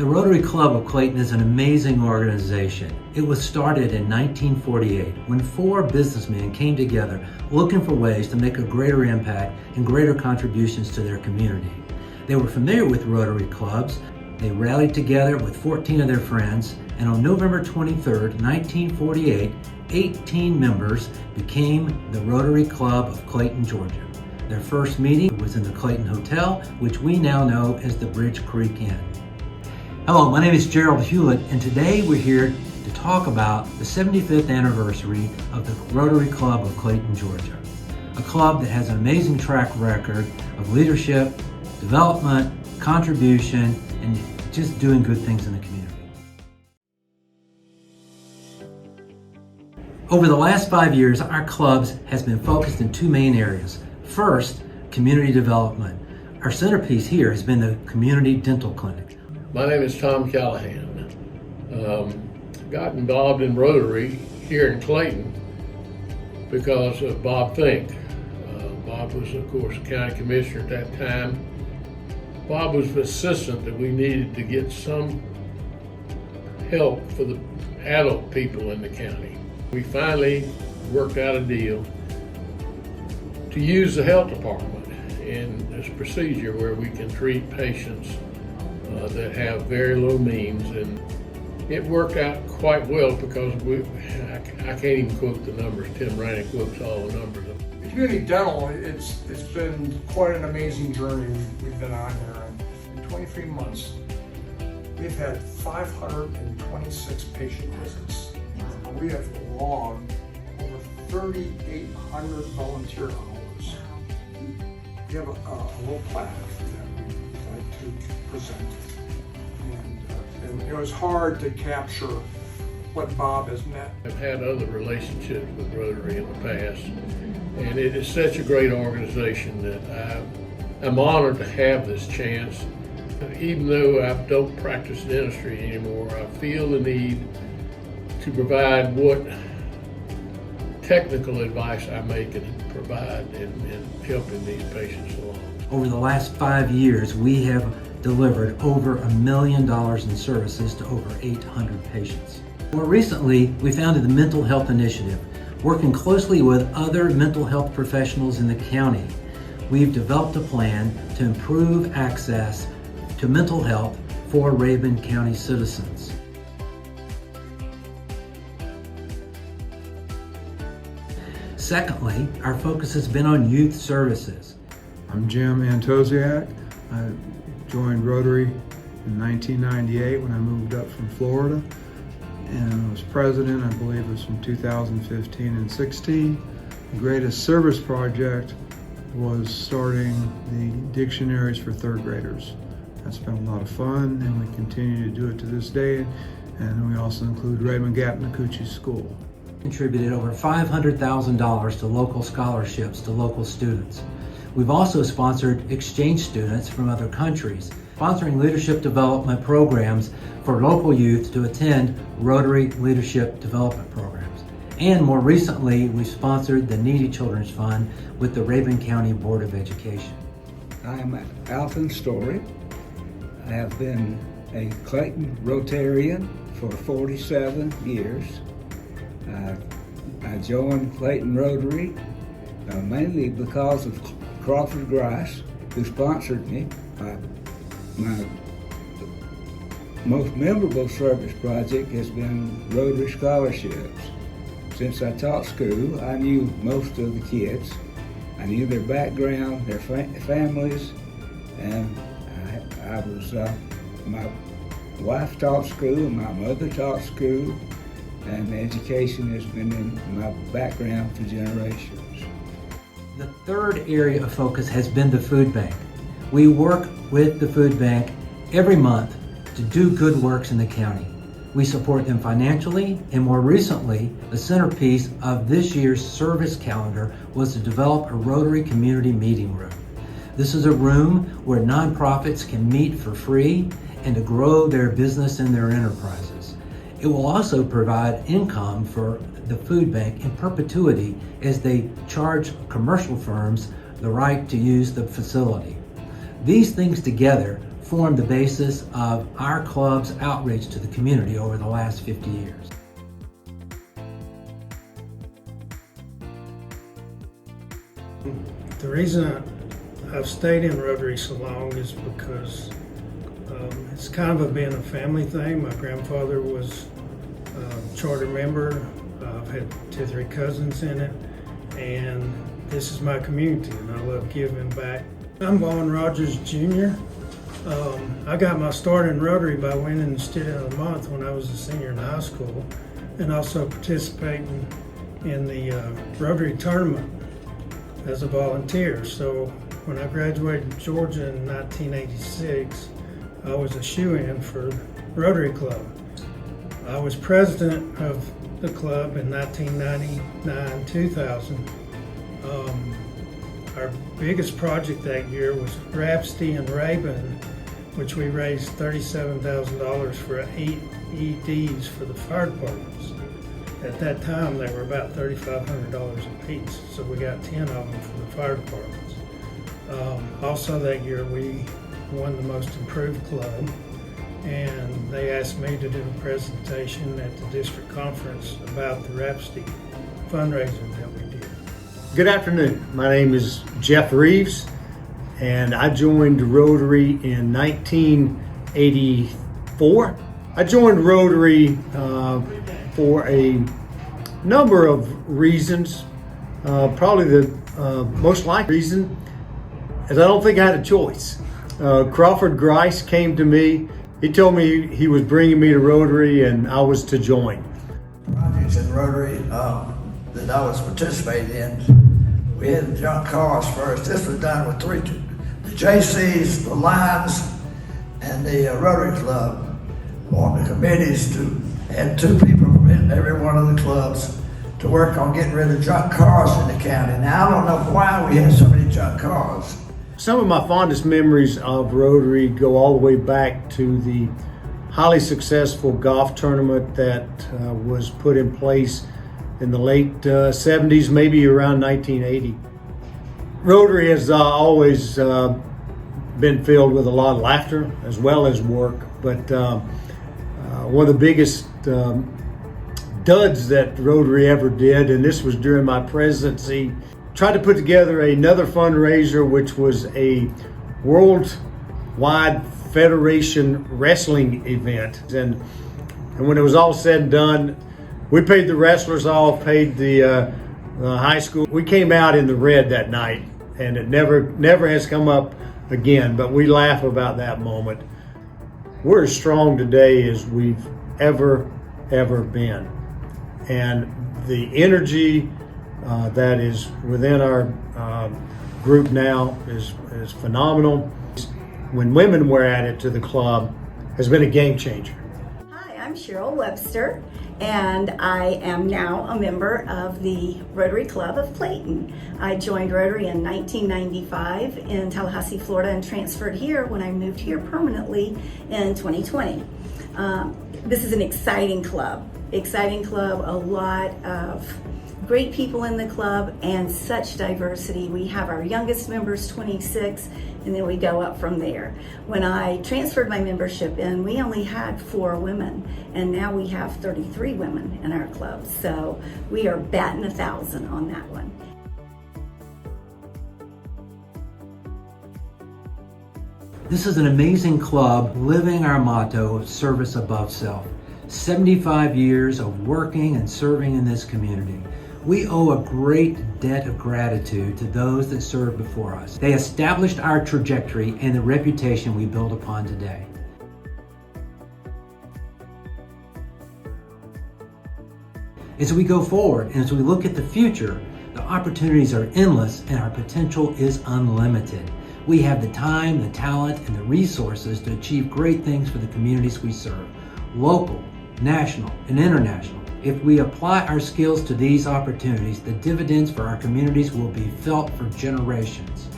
The Rotary Club of Clayton is an amazing organization. It was started in 1948 when 4 businessmen came together looking for ways to make a greater impact and greater contributions to their community. They were familiar with Rotary clubs. They rallied together with 14 of their friends, and on November 23, 1948, 18 members became the Rotary Club of Clayton, Georgia. Their first meeting was in the Clayton Hotel, which we now know as the Bridge Creek Inn. Hello, my name is Gerald Hewlett, and today we're here to talk about the 75th anniversary of the Rotary Club of Clayton, Georgia. A club that has an amazing track record of leadership, development, contribution, and just doing good things in the community. Over the last 5 years, our clubs has been focused in 2 main areas. First, community development. Our centerpiece here has been the community dental clinic. My name is Tom Callahan. Got involved in Rotary here in Clayton because of Bob Fink. Bob was, of course, county commissioner at that time. Bob was the assistant that we needed to get some help for the adult people in the county. We finally worked out a deal to use the health department in this procedure where we can treat patients that have very low means, and it worked out quite well because I can't even quote the numbers. Tim Raney quotes all the numbers. Community dental, it's been quite an amazing journey we've been on here. In 23 months, we've had 526 patient visits. We have logged over 3,800 volunteer hours. We have a little plaque that we'd like to present. And it was hard to capture what Bob has meant. I've had other relationships with Rotary in the past, and it is such a great organization that I'm honored to have this chance. Even though I don't practice dentistry anymore, I feel the need to provide what technical advice I may can provide in helping these patients along. Over the last 5 years, we have delivered over $1 million in services to over 800 patients. More recently, we founded the Mental Health Initiative, working closely with other mental health professionals in the county. We've developed a plan to improve access to mental health for Rabun County citizens. Secondly, our focus has been on youth services. I'm Jim Antosiak. I joined Rotary in 1998 when I moved up from Florida, and I was president, I believe it was from 2015 and 16. The greatest service project was starting the dictionaries for 3rd graders. That's been a lot of fun, and we continue to do it to this day, and we also include Raymond Gap-Nakuchi School. Contributed over $500,000 to local scholarships to local students. We've also sponsored exchange students from other countries, sponsoring leadership development programs for local youth to attend Rotary Leadership Development Programs. And more recently, we sponsored the Needy Children's Fund with the Rabun County Board of Education. I'm Alton Story. I have been a Clayton Rotarian for 47 years. I joined Clayton Rotary mainly because of Crawford Grice, who sponsored me. My most memorable service project has been Rotary Scholarships. Since I taught school, I knew most of the kids. I knew their background, their families, and my wife taught school, and my mother taught school, and education has been in my background for generations. The third area of focus has been the food bank. We work with the food bank every month to do good works in the county. We support them financially, and more recently, the centerpiece of this year's service calendar was to develop a Rotary Community Meeting Room. This is a room where nonprofits can meet for free and to grow their business and their enterprises. It will also provide income for the food bank in perpetuity as they charge commercial firms the right to use the facility. These things together formed the basis of our club's outreach to the community over the last 50 years. The reason I've stayed in Rotary so long is because it's kind of been a family thing. My grandfather was a charter member. I've had 2 or 3 cousins in it, and this is my community, and I love giving back. I'm Vaughn Rogers Jr. I got my start in Rotary by winning the Student of the Month when I was a senior in high school, and also participating in the Rotary tournament as a volunteer. So when I graduated Georgia in 1986, I was a shoe-in for Rotary Club. I was president of the club in 1999-2000. Our biggest project that year was Rhapsody and Ray-Ban, which we raised $37,000 for 8 EDs for the fire departments. At that time, they were about $3,500 a piece, so we got 10 of them for the fire departments. Also that year, we won the Most Improved Club, and they asked me to do a presentation at the district conference about the Rhapsody fundraiser that we did. Good afternoon. My name is Jeff Reeves, and I joined Rotary in 1984. I joined Rotary for a number of reasons. Probably the most likely reason is I don't think I had a choice. Crawford Grice came to me. He told me he was bringing me to Rotary and I was to join. Projects in Rotary that I was participating in, we had junk cars first. This was done with 3, the JCs, the Lions, and the Rotary Club on the committees to had 2 people from every one of the clubs to work on getting rid of junk cars in the county. Now, I don't know why we had so many junk cars. Some of my fondest memories of Rotary go all the way back to the highly successful golf tournament that was put in place in the late 70s, maybe around 1980. Rotary has always been filled with a lot of laughter as well as work, but one of the biggest duds that Rotary ever did, and this was during my presidency, tried to put together another fundraiser, which was a worldwide federation wrestling event. And when it was all said and done, we paid the wrestlers off, paid the high school. We came out in the red that night, and it never has come up again, but we laugh about that moment. We're as strong today as we've ever been. And the energy that is within our group now is phenomenal. When women were added to the club, has been a game changer. Hi, I'm Cheryl Webster, and I am now a member of the Rotary Club of Clayton. I joined Rotary in 1995 in Tallahassee, Florida, and transferred here when I moved here permanently in 2020. This is an exciting club, a lot of great people in the club and such diversity. We have our youngest members, 26, and then we go up from there. When I transferred my membership in, we only had 4 women, and now we have 33 women in our club. So we are batting 1,000 on that one. This is an amazing club living our motto of service above self. 75 years of working and serving in this community. We owe a great debt of gratitude to those that served before us. They established our trajectory and the reputation we build upon today. As we go forward and as we look at the future, the opportunities are endless and our potential is unlimited. We have the time, the talent, and the resources to achieve great things for the communities we serve, local, national, and international. If we apply our skills to these opportunities, the dividends for our communities will be felt for generations.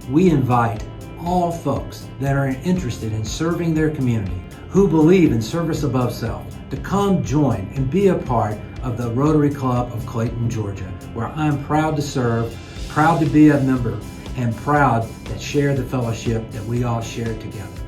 We invite all folks that are interested in serving their community, who believe in service above self, to come join and be a part of the Rotary Club of Clayton, Georgia, where I'm proud to serve, proud to be a member, and proud to share the fellowship that we all share together.